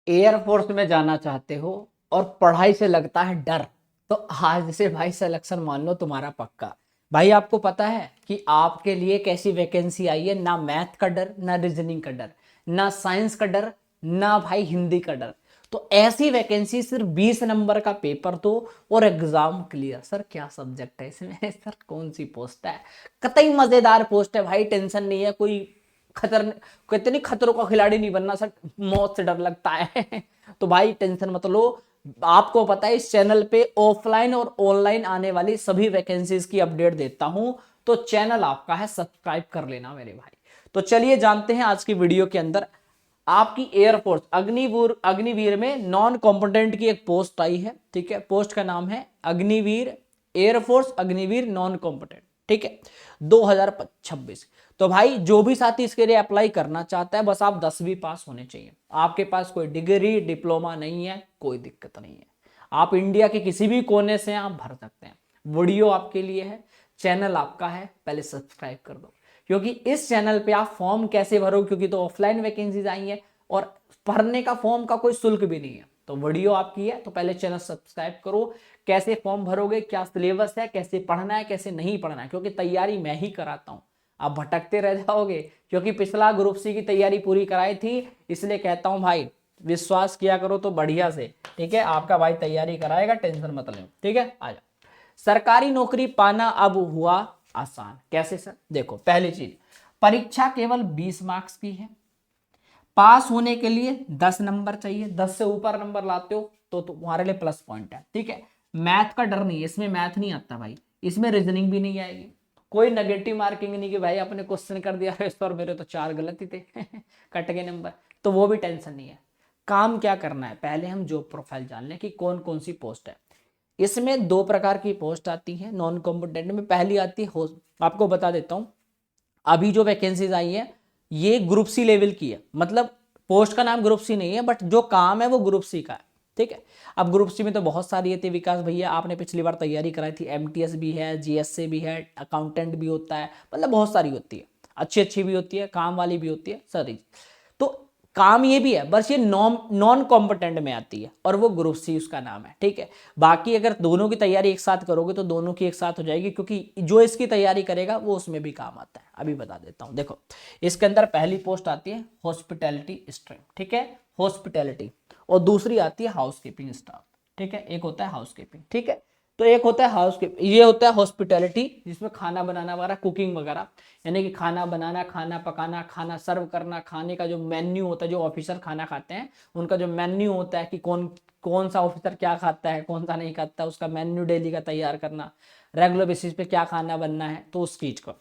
Air force में जाना चाहते हो और पढ़ाई से लगता है डर, तो आज से भाई सिलेक्शन मान लो तुम्हारा पक्का। भाई आपको पता है कि आपके लिए एक ऐसी वैकेंसी आई है, ना मैथ का डर, ना रीजनिंग का डर, ना साइंस का डर, ना भाई हिंदी का डर। तो ऐसी वैकेंसी, सिर्फ 20 नंबर का पेपर दो और एग्जाम क्लियर। सर क्या सब्जेक्ट है इसमें? सर कौन सी पोस्ट है? कतई मजेदार पोस्ट है भाई, टेंशन नहीं है कोई। खतर कहते नहीं, खतरों का खिलाड़ी नहीं बनना सर, मौत से डर लगता है। तो भाई टेंशन मत लो। आपको पता है इस चैनल पे ऑफलाइन और ऑनलाइन आने वाली सभी वैकेंसीज की अपडेट देता हूं, तो चैनल आपका है, सब्सक्राइब कर लेना मेरे भाई। तो चलिए जानते हैं आज की वीडियो के अंदर। आपकी एयरफोर्स अग्निवीर अग्निवीर में नॉन कॉम्पिटेंट की एक पोस्ट आई है, ठीक है। पोस्ट का नाम है Agniveer, air force Agniveer non competent, ठीक है, 2026। तो भाई जो भी साथी इसके लिए अप्लाई करना चाहता है, बस आप 10वीं पास होने चाहिए। आपके पास कोई डिग्री डिप्लोमा नहीं है, कोई दिक्कत नहीं है। आप इंडिया के किसी भी कोने से आप भर सकते हैं। वीडियो आपके लिए है, चैनल आपका है, पहले सब्सक्राइब कर दो। क्योंकि इस चैनल पे आप फॉर्म कैसे भरो, क्योंकि तो ऑफलाइन वैकेंसीज आई है और भरने का फॉर्म का कोई शुल्क भी नहीं है। तो वीडियो आपकी है, तो पहले चैनल सब्सक्राइब करो। कैसे फॉर्म भरोगे, क्या सिलेबस है, कैसे पढ़ना है, कैसे नहीं पढ़ना है, क्योंकि तैयारी मैं ही कराता हूं। आप भटकते रह जाओगे, क्योंकि पिछला ग्रुप सी की तैयारी पूरी कराई थी, इसलिए कहता हूं भाई विश्वास किया करो तो बढ़िया से, ठीक है। आपका भाई तैयारी कराएगा, टेंशन मत लो, ठीक है। आ जाओ। सरकारी नौकरी पाना अब हुआ आसान। कैसे सर? देखो, पहली चीज, परीक्षा केवल 20 मार्क्स की है। पास होने के लिए 10 नंबर चाहिए। 10 से ऊपर नंबर लाते हो तो तुम्हारे लिए प्लस पॉइंट है, ठीक है। मैथ का डर नहीं है, इसमें मैथ नहीं आता भाई, इसमें रीजनिंग भी नहीं आएगी। कोई नेगेटिव मार्किंग नहीं कि भाई आपने क्वेश्चन कर दिया और मेरे तो 4 गलत ही थे कट गए नंबर, तो वो भी टेंशन नहीं है। काम क्या करना है, पहले हम जॉब प्रोफाइल जान लें कि कौन कौन सी पोस्ट है। इसमें दो प्रकार की पोस्ट आती है नॉन कॉम्पिटेंट में। पहली आती है, आपको बता देता हूं, अभी जो वैकेंसीज आई है ये ग्रुप सी लेवल की है। मतलब पोस्ट का नाम ग्रुप सी नहीं है, बट जो काम है वो ग्रुप सी का है, ठीक है। अब ग्रुप सी में तो बहुत सारी थी विकास भैया, आपने पिछली बार तैयारी कराई थी। एमटीएस भी है, जीएसए भी है, अकाउंटेंट भी होता है, मतलब बहुत सारी होती है, अच्छी अच्छी भी होती है, काम वाली भी होती है सारी। तो काम ये भी है, बस ये नॉन नॉन कॉम्पिटेंट में आती है और वो ग्रुप सी उसका नाम है, ठीक है। बाकी अगर दोनों की तैयारी एक साथ करोगे तो दोनों की एक साथ हो जाएगी, क्योंकि जो इसकी तैयारी करेगा वो उसमें भी काम आता है। अभी बता देता हूं, देखो इसके अंदर पहली पोस्ट आती है हॉस्पिटैलिटी स्ट्रीम, ठीक है, हॉस्पिटैलिटी। और दूसरी आती है हाउसकीपिंग स्टाफ, ठीक है। एक होता है हाउसकीपिंग, ठीक है। तो एक होता है हाउसकीपिंग, ये होता है हॉस्पिटैलिटी, जिसमें खाना बनाना वगैरह, कुकिंग वगैरह, यानी कि खाना बनाना, खाना पकाना, खाना सर्व करना, खाने का जो मेन्यू होता है, जो ऑफिसर खाना खाते हैं उनका जो मेन्यू होता है कि कौन कौन सा ऑफिसर क्या खाता है, कौन सा नहीं खाता, उसका मेन्यू डेली का तैयार करना, रेगुलर बेसिस पे क्या खाना बनना है, तो उस चीज को।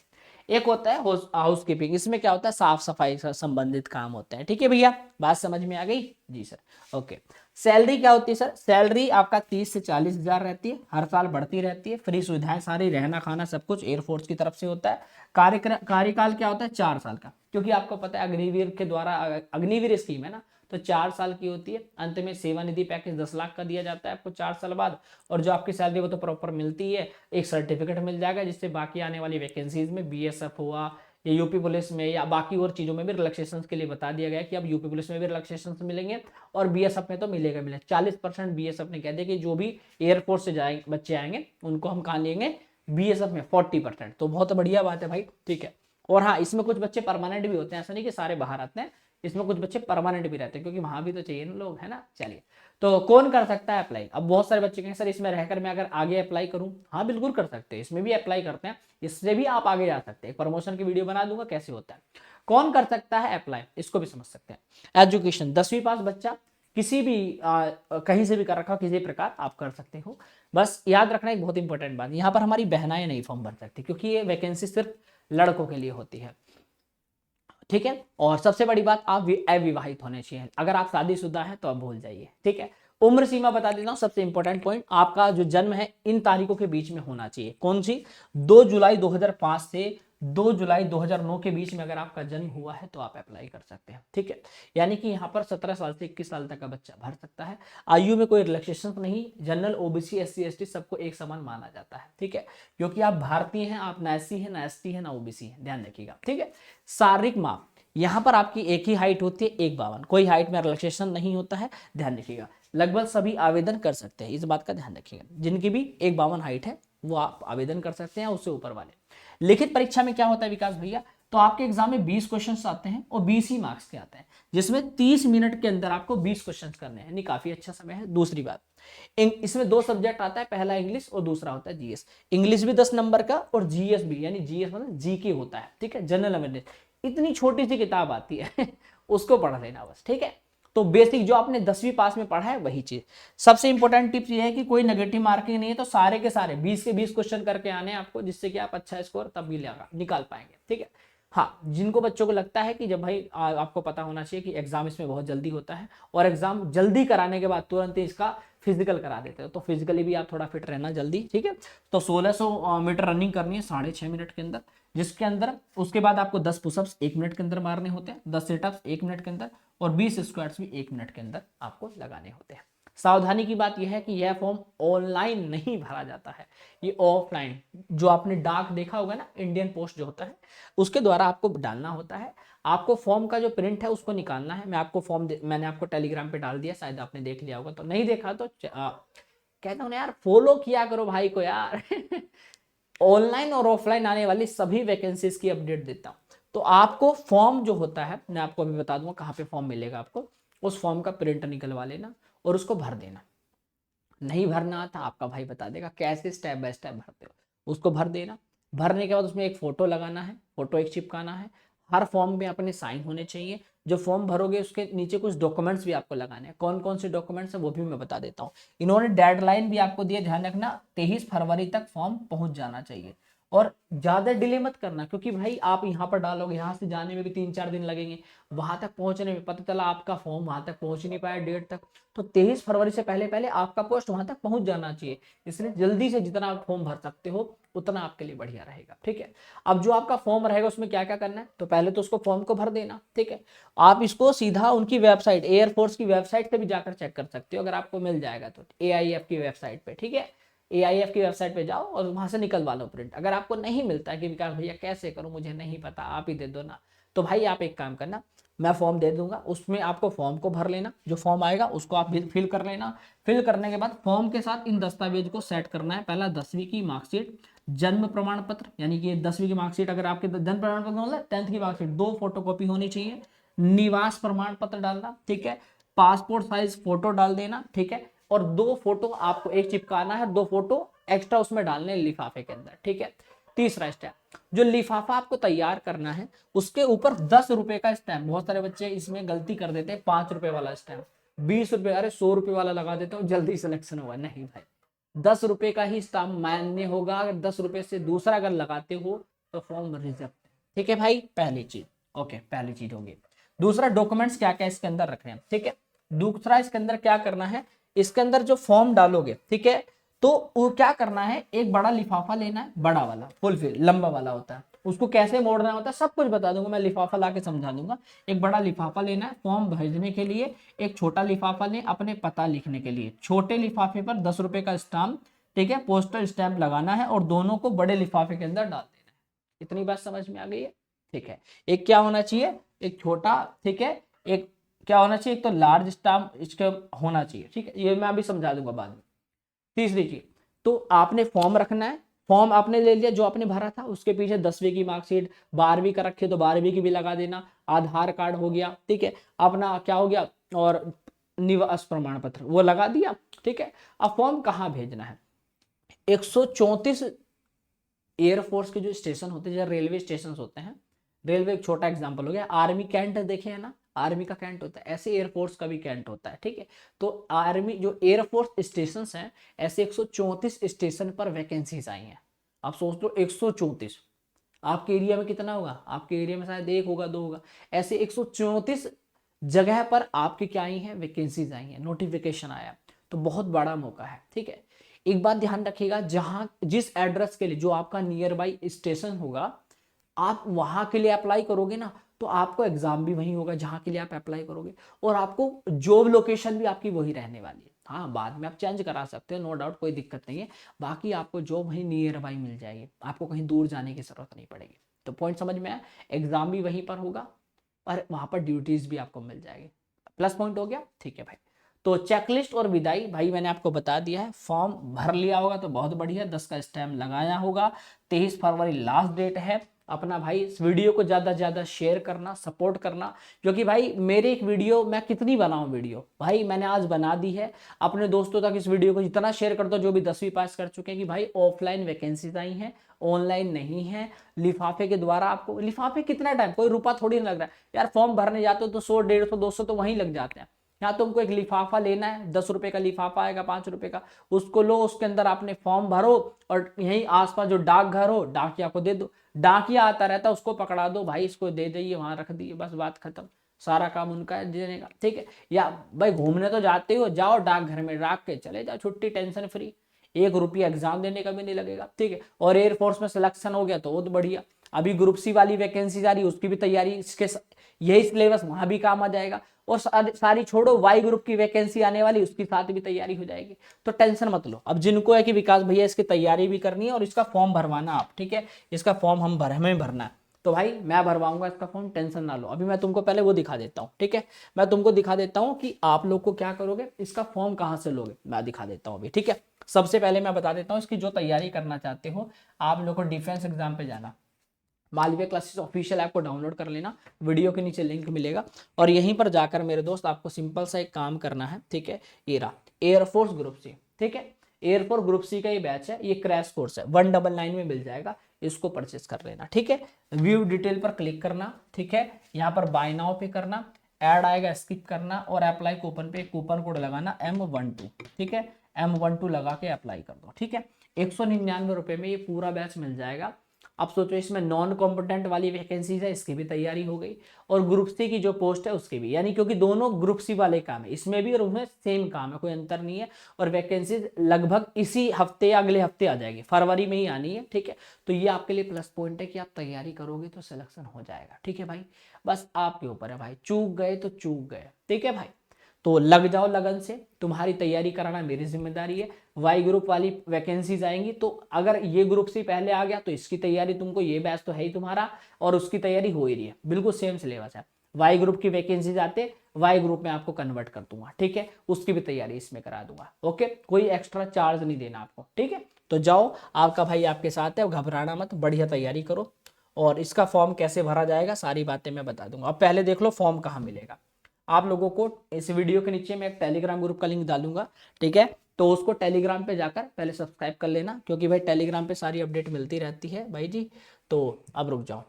एक होता है हाउस कीपिंग, इसमें क्या होता है, साफ सफाई से संबंधित काम होते हैं, ठीक है भैया। बात समझ में आ गई जी सर? ओके। सैलरी क्या होती है सर? सैलरी आपका 30 से 40 हजार रहती है, हर साल बढ़ती रहती है। फ्री सुविधाएं सारी, रहना खाना सब कुछ एयरफोर्स की तरफ से होता है। कार्यकाल क्या होता है? 4 साल का, क्योंकि आपको पता है अग्निवीर के द्वारा, अग्निवीर स्कीम है ना, तो 4 साल की होती है। अंत में सेवानिधि पैकेज 10 लाख का दिया जाता है आपको 4 साल बाद। और जो आपकी सैलरी वो तो प्रॉपर मिलती है, एक सर्टिफिकेट मिल जाएगा, जिससे बाकी आने वाली वैकेंसीज में बीएसएफ हुआ या यूपी पुलिस में या बाकी और चीजों में भी रिलैक्सेशन के लिए बता दिया गया कि अब यूपी पुलिस में भी रिलैक्सेशन मिलेंगे और बीएसएफ में तो मिलेगा 40% बीएसएफ ने कह दिया कि जो भी एयरफोर्स से जाएंगे बच्चे आएंगे उनको हम कहाँ लेंगे, बीएसएफ में 40%। तो बहुत बढ़िया बात है भाई, ठीक है। और हाँ, इसमें कुछ बच्चे परमानेंट भी होते हैं, ऐसा नहीं कि सारे बाहर आते हैं, इसमें कुछ बच्चे परमानेंट भी रहते हैं, क्योंकि वहां भी तो चाहिए ना लोग, है ना। चलिए, तो कौन कर सकता है अप्लाई? अब बहुत सारे बच्चे कहें सर इसमें रहकर मैं अगर आगे अप्लाई करूं, हाँ बिल्कुल कर सकते हैं, इसमें भी अप्लाई करते हैं, इससे भी आप आगे जा सकते हैं। प्रमोशन की वीडियो बना दूंगा कैसे होता है। कौन कर सकता है अप्लाई, इसको भी समझ सकते हैं। एजुकेशन 10वीं पास बच्चा, किसी भी कहीं से भी कर रखा हो, किसी प्रकार आप कर सकते हो। बस याद रखना एक बहुत इंपॉर्टेंट बात, यहाँ पर हमारी बहनाएं नहीं फॉर्म भर सकती, क्योंकि ये वैकेंसी सिर्फ लड़कों के लिए होती है, ठीक है। और सबसे बड़ी बात, आप अविवाहित होने चाहिए। अगर आप शादीशुदा हैं तो आप भूल जाइए, ठीक है। उम्र सीमा बता देता हूं, सबसे इंपॉर्टेंट पॉइंट, आपका जो जन्म है इन तारीखों के बीच में होना चाहिए। कौन सी? 2 जुलाई 2005 से 2 जुलाई 2009 के बीच में अगर आपका जन्म हुआ है तो आप अप्लाई कर सकते हैं, ठीक है। यानी कि यहाँ पर 17 साल से 21 साल तक का बच्चा भर सकता है। आयु में कोई रिलैक्सेशन नहीं, जनरल, ओबीसी, एससी एसटी सबको एक समान माना जाता है, ठीक है। क्योंकि आप भारतीय हैं, आप ना एससी है, ना एसटी है, ना ओबीसी है, ध्यान रखिएगा, ठीक है। शारीरिक माप, यहाँ पर आपकी एक ही हाइट होती है 1.52, कोई हाइट में रिलैक्सेशन नहीं होता है, ध्यान रखिएगा। लगभग सभी आवेदन कर सकते हैं, इस बात का ध्यान रखिएगा। जिनकी भी 1.52 हाइट है वो आप आवेदन कर सकते हैं, उससे ऊपर वाले। लिखित परीक्षा में क्या होता है विकास भैया, तो आपके एग्जाम में 20 क्वेश्चंस आते हैं और 20 ही मार्क्स के आते हैं, जिसमें 30 मिनट के अंदर आपको 20 क्वेश्चंस करने हैं, नहीं काफी अच्छा समय है। दूसरी बात, इसमें 2 सब्जेक्ट आता है, पहला इंग्लिश और दूसरा होता है जीएस। इंग्लिश भी 10 नंबर का और जीएस भी, यानी जीएस मतलब जीके होता है, ठीक है, जनरल अवेयरनेस। इतनी छोटी सी किताब आती है उसको पढ़ लेना बस, ठीक है। तो बेसिक जो आपने 10वीं पास में पढ़ा है वही चीज। सबसे इंपॉर्टेंट टिप्स ये है कि कोई नेगेटिव मार्किंग नहीं है, तो सारे के सारे 20 के 20 क्वेश्चन करके आने हैं आपको, जिससे कि आप अच्छा स्कोर तब भी निकाल पाएंगे, ठीक है। हाँ, जिनको बच्चों को लगता है कि जब भाई आपको पता होना चाहिए कि एग्जाम इसमें बहुत जल्दी होता है, और एग्जाम जल्दी कराने के बाद तुरंत ही इसका फिजिकल करा देते हो, तो फिजिकली भी आप थोड़ा फिट रहना जल्दी, ठीक है। तो 1600 मीटर रनिंग करनी है 6.5 मिनट के अंदर, जिसके अंदर उसके बाद आपको 10 पुशअप्स 1 मिनट के अंदर मारने होते हैं, 10 सिटअप्स 1 मिनट के अंदर, और 20 स्क्वाट्स भी 1 मिनट के अंदर आपको लगाने होते हैं। सावधानी की बात यह है कि यह फॉर्म ऑनलाइन नहीं भरा जाता है, ये ऑफलाइन, जो आपने डाक देखा होगा ना, इंडियन पोस्ट जो होता है उसके द्वारा आपको डालना होता है। आपको फॉर्म का जो प्रिंट है उसको निकालना है। मैं आपको मैंने आपको टेलीग्राम पे डाल दिया, शायद आपने देख लिया होगा, तो नहीं देखा तो कहता हूँ ना यार, फॉलो किया करो भाई को यार ऑनलाइन और ऑफलाइन आने वाली सभी वैकेंसीज की अपडेट देता हूँ। तो आपको फॉर्म जो होता है, मैं आपको अभी बता दूंगा कहाँ पे फॉर्म मिलेगा आपको, उस फॉर्म का प्रिंट निकलवा लेना और उसको भर देना। नहीं भरना आता आपका भाई बता देगा कैसे स्टेप बाय स्टेप भरते हो, उसको भर देना। भरने के बाद उसमें एक फोटो लगाना है, फोटो एक चिपकाना है। हर फॉर्म में अपने साइन होने चाहिए। जो फॉर्म भरोगे उसके नीचे कुछ डॉक्यूमेंट्स भी आपको लगाने हैं, कौन कौन से डॉक्यूमेंट्स है वो भी मैं बता देता हूँ। इन्होंने डेडलाइन भी आपको दिया, ध्यान रखना 23 फरवरी तक फॉर्म पहुंच जाना चाहिए। और ज्यादा डिले मत करना, क्योंकि भाई आप यहाँ पर डालोगे, यहाँ से जाने में भी 3-4 दिन लगेंगे, वहां तक पहुंचने में पता चला आपका फॉर्म वहां तक पहुंच ही नहीं पाया डेट तक, तो 23 फरवरी से पहले पहले आपका पोस्ट वहां तक पहुंच जाना चाहिए। इसलिए जल्दी से जितना आप फॉर्म भर सकते हो उतना आपके लिए बढ़िया रहेगा, ठीक है। अब जो आपका फॉर्म रहेगा उसमें क्या क्या करना है, तो पहले तो उसको फॉर्म को भर देना, ठीक है। आप इसको सीधा उनकी वेबसाइट, एयरफोर्स की वेबसाइट पे भी जाकर चेक कर सकते हो, अगर आपको मिल जाएगा तो, AIF की वेबसाइट पे, ठीक है। AIF की वेबसाइट पे जाओ और वहां से निकलवा लो प्रिंट। अगर आपको नहीं मिलता है कि विकास भैया कैसे करूं, मुझे नहीं पता, आप ही दे दो ना, तो भाई आप एक काम करना, मैं फॉर्म दे दूंगा, उसमें आपको फॉर्म को भर लेना, जो फॉर्म आएगा उसको आप फिल कर लेना। फिल करने के बाद फॉर्म के साथ इन दस्तावेज को सेट करना है। पहला 10वीं की मार्कशीट, जन्म प्रमाण पत्र, यानी कि 10वीं की मार्कशीट, अगर आपके जन्म प्रमाण पत्र मतलब 10th की मार्कशीट, 2 फोटोकॉपी होनी चाहिए। निवास प्रमाण पत्र डालना, ठीक है। पासपोर्ट साइज फोटो डाल देना, ठीक है। और 2 फोटो आपको एक चिपकाना है, 2 फोटो एक्स्ट्रा उसमें डालने लिफाफे के अंदर, ठीक है। तीसरा स्टेप, जो लिफाफा आपको तैयार करना है उसके ऊपर 10 रुपए का स्टैम्प, बहुत सारे बच्चे इसमें गलती कर देते हैं, 5 रुपए वाला स्टैम्प, 20 रुपए, अरे 100 रुपए वाला लगा देते हो जल्दी सिलेक्शन होगा, नहीं भाई, 10 रुपए का ही स्टैम्प मान्य होगा। अगर 10 रुपए से दूसरा अगर लगाते हो तो फॉर्म रिजेक्ट, ठीक है भाई, पहली चीज। ओके, पहली चीज होगी। दूसरा, डॉक्यूमेंट्स क्या क्या इसके अंदर रखने हैं, ठीक है। दूसरा, इसके अंदर क्या करना है, इसके अंदर जो फॉर्म डालोगे, ठीक है, तो वो क्या करना है, एक बड़ा लिफाफा लेना है, बड़ा वाला, फुल फिल लंबा वाला होता है, उसको कैसे मोड़ना होता है सब कुछ बता दूंगा मैं, लिफाफा लाके समझा दूंगा। एक बड़ा लिफाफा लेना है फॉर्म भेजने के लिए, एक छोटा लिफाफा लें अपने पता लिखने के लिए। छोटे लिफाफे पर 10 रुपए का स्टाम्प, ठीक है, पोस्टल स्टैंप लगाना है, और दोनों को बड़े लिफाफे के अंदर डाल देना है। इतनी बात समझ में आ गई है, ठीक है। एक क्या होना चाहिए, एक छोटा, ठीक है, एक क्या होना चाहिए, एक तो लार्ज स्टाम्प इसका होना चाहिए, ठीक है, ये मैं अभी समझा दूंगा बाद में। तीसरी चीज, तो आपने फॉर्म रखना है, फॉर्म आपने ले लिया जो आपने भरा था, उसके पीछे 10वीं की मार्कशीट, 12वीं का रखे तो 12वीं की भी लगा देना, आधार कार्ड हो गया, ठीक है, अपना क्या हो गया, और निवास प्रमाण पत्र वो लगा दिया, ठीक है। अब फॉर्म कहाँ भेजना है, 134 एयरफोर्स के जो स्टेशन होते हैं, रेलवे स्टेशन होते हैं, रेलवे एक छोटा एग्जांपल हो गया, आर्मी कैंट देखे है ना, आर्मी का कैंट होता है, ऐसे एयरफोर्स का भी कैंट होता है, ठीक है। तो आर्मी जो एयरफोर्स स्टेशन हैं, ऐसे 134 स्टेशन पर वैकेंसीज आई हैं। आप सोच लो 134, आपके एरिया में कितना होगा, आपके एरिया में शायद 1 होगा 2 होगा, ऐसे 134 जगह पर आपकी क्या आई है, वैकेंसीज आई हैं, नोटिफिकेशन आया। तो बहुत बड़ा मौका है, ठीक है। एक बात ध्यान रखिएगा, जहां जिस एड्रेस के लिए जो आपका नियर बाई स्टेशन होगा, आप वहां के लिए अप्लाई करोगे ना, तो आपको एग्जाम भी वहीं होगा जहां के लिए आप अप्लाई करोगे, और आपको जॉब लोकेशन भी आपकी वही रहने वाली है। हाँ, बाद में आप चेंज करा सकते हो, नो डाउट, कोई दिक्कत नहीं है। बाकी आपको जॉब वहीं नियर बाई मिल जाएगी, आपको कहीं दूर जाने की जरूरत नहीं पड़ेगी। तो पॉइंट समझ में आया, एग्जाम भी वहीं पर होगा, और वहां पर ड्यूटीज भी आपको मिल जाएगी। प्लस पॉइंट हो गया, ठीक है भाई। तो चेकलिस्ट और विदाई भाई मैंने आपको बता दिया है, फॉर्म भर लिया होगा तो बहुत बढ़िया, 10 का स्टैम्प लगाया होगा, 23 फरवरी लास्ट डेट है। अपना भाई इस वीडियो को ज़्यादा से ज़्यादा शेयर करना, सपोर्ट करना, क्योंकि भाई मेरी एक वीडियो मैं कितनी बनाऊं वीडियो, भाई मैंने आज बना दी है। अपने दोस्तों तक इस वीडियो को जितना शेयर कर दो जो भी 10वीं पास कर चुके हैं कि भाई ऑफलाइन वैकेंसीज आई हैं, ऑनलाइन नहीं है। लिफाफे के द्वारा आपको, लिफाफे कितना टाइम, कोई रुपया थोड़ी ना लग रहा है यार, फॉर्म भरने जाते हो तो 100 150 200 तो वहीं लग जाते हैं। यहाँ तुमको एक लिफाफा लेना है, 10 रुपए का लिफाफा आएगा, 5 रुपए का, उसको लो, उसके अंदर आपने फॉर्म भरो और यहीं आसपास जो डाकघर हो डाकिया को दे दो, डाकिया आता रहता है उसको पकड़ा दो, भाई इसको दे दीजिए, वहां रख दिए, बस बात खत्म, सारा काम उनका है देने का, ठीक है। या भाई घूमने तो जाते हो, जाओ डाकघर में रख के चले जाओ, छुट्टी, टेंशन फ्री, 1 रुपया एग्जाम देने का भी नहीं लगेगा, ठीक है। और एयरफोर्स में सिलेक्शन हो गया तो बहुत बढ़िया। अभी ग्रुप सी वाली वैकेंसी जा रही है, उसकी भी तैयारी, इसके यही सिलेबस वहां भी काम आ जाएगा। और सारी छोड़ो, वाई ग्रुप की वैकेंसी आने वाली, उसके साथ भी तैयारी हो जाएगी, तो टेंशन मत लो। अब जिनको है कि विकास भैया इसकी तैयारी भी करनी है और इसका फॉर्म भरवाना आप, ठीक है, इसका फॉर्म हमें भरना है, तो भाई मैं भरवाऊंगा इसका फॉर्म, टेंशन ना लो। अभी मैं तुमको पहले वो दिखा देता हूँ, ठीक है, मैं तुमको दिखा देता हूँ कि आप लोग को क्या करोगे, इसका फॉर्म कहाँ से लोगे, मैं दिखा देता हूँ अभी, ठीक है। सबसे पहले मैं बता देता हूँ, इसकी जो तैयारी करना चाहते हो आप लोग को डिफेंस एग्जाम पे जाना, मालवीय क्लासेस ऑफिशियल ऐप को डाउनलोड कर लेना, वीडियो के नीचे लिंक मिलेगा, और यहीं पर जाकर मेरे दोस्त आपको सिंपल सा एक काम करना है, ठीक है। ये रहा एयरफोर्स ग्रुप सी, ठीक है, एयरफोर्स ग्रुप सी का ये बैच है, ये क्रैश कोर्स है, 199 में मिल जाएगा, इसको परचेस कर लेना, ठीक है। व्यू डिटेल पर क्लिक करना, ठीक है, यहाँ पर बाय नाउ पे करना, ऐड आएगा स्किप करना, और अप्लाई कूपन पे कूपन कोड लगाना M12, ठीक है, M12 लगा के अप्लाई कर दो, ठीक है। 199 रुपये में ये पूरा बैच मिल जाएगा। अब सोचो इसमें नॉन कॉम्पिटेंट वाली वैकेंसीज है, इसकी भी तैयारी हो गई, और ग्रुप सी की जो पोस्ट है उसकी भी, यानी क्योंकि दोनों ग्रुप सी वाले काम है, इसमें भी और उसमें सेम काम है, कोई अंतर नहीं है। और वैकेंसीज लगभग इसी हफ्ते या अगले हफ्ते आ जाएगी, फरवरी में ही आनी है, ठीक है। तो ये आपके लिए प्लस पॉइंट है कि आप तैयारी करोगे तो सिलेक्शन हो जाएगा, ठीक है भाई। बस आपके ऊपर है भाई, चूक गए तो चूक गए, ठीक है भाई। तो लग जाओ लगन से, तुम्हारी तैयारी कराना मेरी जिम्मेदारी है। वाई ग्रुप वाली वैकेंसीज आएंगी, तो अगर ये ग्रुप से पहले आ गया तो इसकी तैयारी तुमको, ये बैच तो है ही तुम्हारा, और उसकी तैयारी हो ही रही है, बिल्कुल सेम सिलेबस है। वाई ग्रुप की वैकेंसीज आते वाई ग्रुप में आपको कन्वर्ट कर दूंगा, ठीक है, उसकी भी तैयारी इसमें करा दूंगा, ओके, कोई एक्स्ट्रा चार्ज नहीं देना आपको, ठीक है। तो जाओ, आपका भाई आपके साथ है, घबराना मत, बढ़िया तैयारी करो। और इसका फॉर्म कैसे भरा जाएगा सारी बातें मैं बता दूंगा। अब पहले देख लो फॉर्म कहाँ मिलेगा आप लोगों को। इस वीडियो के नीचे मैं एक टेलीग्राम ग्रुप का लिंक डालूंगा, ठीक है, तो उसको टेलीग्राम पे जाकर पहले सब्सक्राइब कर लेना, क्योंकि भाई टेलीग्राम पे सारी अपडेट मिलती रहती है भाई जी। तो अब रुक जाओ,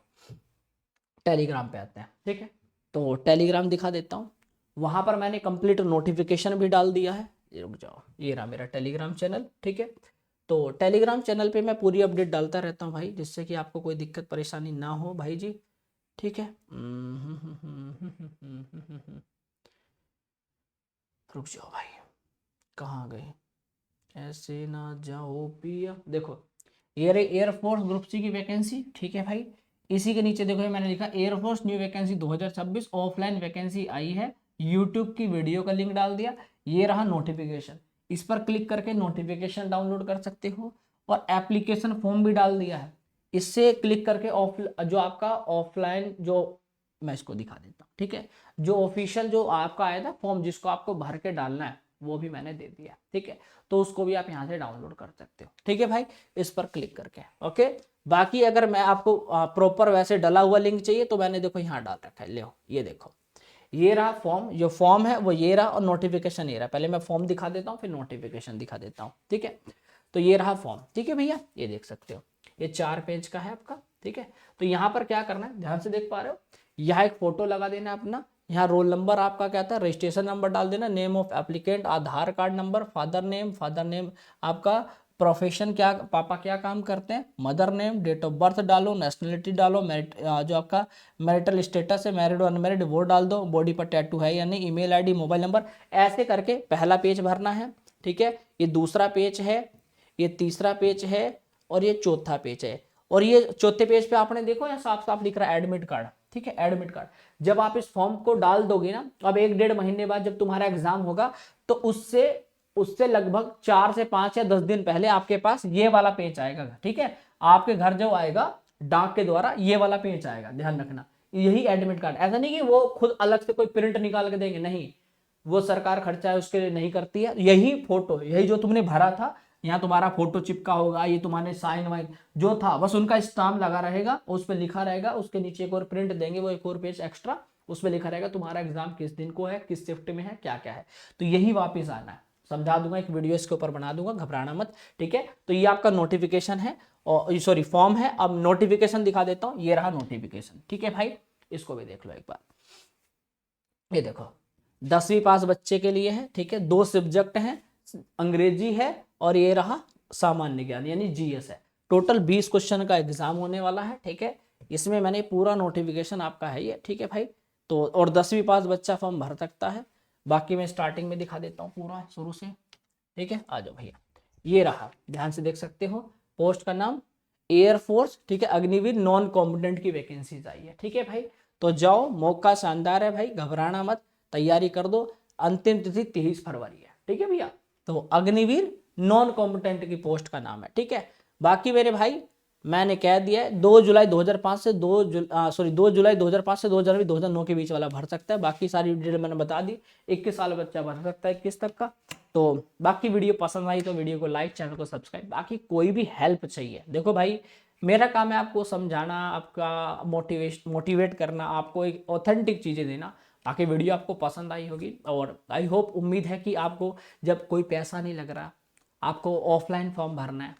टेलीग्राम पे आते हैं, ठीक है। तो टेलीग्राम दिखा देता हूँ, वहां पर मैंने कंप्लीट नोटिफिकेशन भी डाल दिया है, ये रुक जाओ, ये रहा मेरा टेलीग्राम चैनल, ठीक है। तो टेलीग्राम चैनल पे मैं पूरी अपडेट डालता रहता हूँ भाई, जिससे कि आपको कोई दिक्कत परेशानी ना हो भाई जी, ठीक है। रुक जाओ भाई, कहाँ गए, ऐसे ना जाओ पिया, देखो ये रही एयरफोर्स ग्रुप सी की वैकेंसी, ठीक है भाई। इसी के नीचे देखो मैंने लिखा air force new vacancy 2026 offline vacancy आई है, यूट्यूब की वीडियो का लिंक डाल दिया, ये रहा नोटिफिकेशन, इस पर क्लिक करके नोटिफिकेशन डाउनलोड कर सकते हो, और एप्लीकेशन फॉर्म भी डाल दिया है, इससे क्लिक करके ऑफ जो आपका ऑफलाइन जो, मैं इसको दिखा देता हूँ, ठीक है, जो ऑफिशियल जो आपका आया था फॉर्म जिसको आपको भर के डालना है वो भी मैंने दे दिया, ठीक है। तो उसको भी आप यहाँ से डाउनलोड कर सकते हो, ठीक है भाई, इस पर क्लिक करके, ओके। बाकी अगर मैं आपको प्रॉपर वैसे डला हुआ लिंक चाहिए तो मैंने देखो यहाँ डाल रखा है, ले ये देखो, ये रहा फॉर्म, जो फॉर्म है वो ये रहा, और नोटिफिकेशन ये रहा। पहले मैं फॉर्म दिखा देता हूँ फिर नोटिफिकेशन दिखा देता हूँ, ठीक है। तो ये रहा फॉर्म, ठीक है भैया, ये देख सकते हो, ये 4 पेज का है आपका, ठीक है। तो यहाँ पर क्या करना है, ध्यान से देख पा रहे हो, यहाँ एक फोटो लगा देना अपना, यहाँ रोल नंबर आपका क्या था, रजिस्ट्रेशन नंबर डाल देना, name of applicant, Aadhaar card number, father name आपका, प्रोफेशन क्या, पापा क्या काम करते हैं, mother name, date of birth डालो, नेशनलिटी डालो, जो आपका मैरिटल स्टेटस है, मैरिड और अनमैरिड वो डाल दो, बॉडी पर टैटू है या नहीं, ईमेल आईडी, मोबाइल नंबर, ऐसे करके पहला पेज भरना है, ठीक है। ये दूसरा पेज है, ये तीसरा पेज है, और ये चौथा पेज है। और ये चौथे पेज पे आपने देखो यहाँ साफ साफ लिख रहा है एडमिट कार्ड, ठीक है, एडमिट कार्ड। जब आप इस फॉर्म को डाल दोगे ना, अब 1-1.5 महीने बाद जब तुम्हारा एग्जाम होगा, तो उससे उससे लगभग 4 से 5 या 10 दिन पहले आपके पास ये वाला पेज आएगा, ठीक है। आपके घर जो आएगा डाक के द्वारा ये वाला पेज आएगा, ध्यान रखना, यही एडमिट कार्ड, ऐसा नहीं कि वो खुद अलग से कोई प्रिंट निकाल के देंगे, नहीं, वो सरकार खर्चा है उसके लिए नहीं करती है। यही फोटो, यही जो तुमने भरा था, यहाँ तुम्हारा फोटो चिपका होगा, ये तुम्हारे साइन वाइन जो था, बस उनका स्टाम्प लगा रहेगा, उस पर लिखा रहेगा, उसके नीचे एक और प्रिंट देंगे, वो एक और पेज एक्स्ट्रा, उस पर लिखा रहेगा तुम्हारा एग्जाम किस दिन को है, किस शिफ्ट में है, क्या क्या है। तो यही वापस आना है, समझा दूंगा, एक वीडियो इसके ऊपर बना दूंगा, घबराना मत, ठीक है। तो ये आपका नोटिफिकेशन है, और सॉरी फॉर्म है। अब नोटिफिकेशन दिखा देता हूँ, ये रहा नोटिफिकेशन, ठीक है भाई, इसको भी देख लो एक बार। ये देखो 10वीं पास बच्चे के लिए है, ठीक है, 2 सब्जेक्ट हैं, अंग्रेजी है और ये रहा सामान्य ज्ञान यानी जीएस है। टोटल 20 क्वेश्चन का एग्जाम होने वाला है, ठीक है। इसमें मैंने पूरा नोटिफिकेशन आपका है ये, ठीक है भाई। तो और 10वीं पास बच्चा फॉर्म भर सकता है। बाकी मैं स्टार्टिंग में दिखा देता हूँ पूरा शुरू से, ठीक है, आ जाओ भैया। ये रहा, ध्यान से देख सकते हो, पोस्ट का नाम एयरफोर्स, ठीक है, अग्निवीर नॉन कॉम्पिटेंट की वैकेंसी आई है, ठीक है भाई। तो जाओ, मौका शानदार है भाई, घबराना मत, तैयारी कर दो। अंतिम तिथि 23 फरवरी है, ठीक है भैया। तो अग्निवीर नॉन कॉम्पिटेंट की पोस्ट का नाम है, ठीक है। बाकी मेरे भाई मैंने कह दिया है 2 जुलाई 2005 से 2 जुलाई 2005 से 2 जनवरी 2009 के बीच वाला भर सकता है। बाकी सारी डिटेल मैंने बता दी, 21 साल बच्चा भर सकता है 21 तक का। तो बाकी वीडियो पसंद आई तो वीडियो को लाइक, चैनल को सब्सक्राइब। बाकी कोई भी हेल्प चाहिए, देखो भाई मेरा काम है आपको समझाना, आपका मोटिवेट करना, आपको एक ऑथेंटिक चीज़ें देना। बाकी वीडियो आपको पसंद आई होगी, और आई होप, उम्मीद है कि आपको जब कोई पैसा नहीं लग रहा, आपको ऑफलाइन फॉर्म भरना है,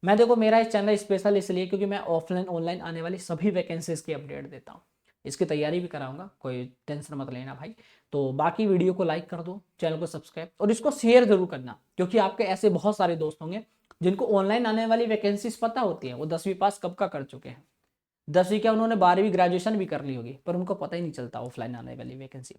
मैं देखो मेरा इस चैनल स्पेशल इसलिए क्योंकि मैं ऑफलाइन ऑनलाइन आने वाली सभी वैकेंसीज की अपडेट देता हूँ, इसकी तैयारी भी कराऊंगा, कोई टेंशन मत लेना भाई। तो बाकी वीडियो को लाइक कर दो, चैनल को सब्सक्राइब, और इसको शेयर जरूर करना, क्योंकि आपके ऐसे बहुत सारे दोस्त होंगे जिनको ऑनलाइन आने वाली वैकेंसीज पता होती है, वो 10वीं पास कब का कर चुके हैं, 10वीं क्या उन्होंने 12वीं ग्रेजुएशन भी कर ली होगी, पर उनको पता ही नहीं चलता ऑफलाइन आने वाली वैकेंसी।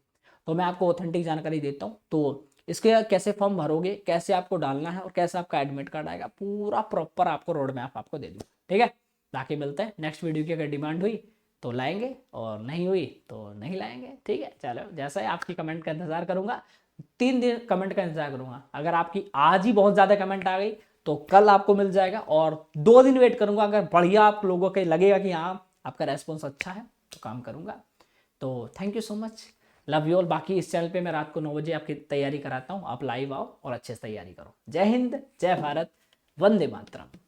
तो मैं आपको ऑथेंटिक जानकारी देता हूँ। तो इसके कैसे फॉर्म भरोगे, कैसे आपको डालना है, और कैसे आपका एडमिट कार्ड आएगा, पूरा प्रॉपर आपको रोड मैप आपको दे दूँ, ठीक है। बाकी मिलते हैं नेक्स्ट वीडियो की, अगर डिमांड हुई तो लाएंगे, और नहीं हुई तो नहीं लाएंगे, ठीक है। चलो, जैसा है आपकी कमेंट का इंतजार करूंगा, 3 दिन कमेंट का इंतजार करूंगा। अगर आपकी आज ही बहुत ज़्यादा कमेंट आ गई तो कल आपको मिल जाएगा, और 2 दिन वेट करूंगा। अगर बढ़िया आप लोगों के लगेगा कि हाँ आपका रेस्पॉन्स अच्छा है तो काम करूंगा। तो thank you so much, love you all. बाकी इस चैनल पे मैं रात को 9 बजे आपकी तैयारी कराता हूँ, आप लाइव आओ और अच्छे से तैयारी करो। जय हिंद, जय भारत, वंदे मातरम।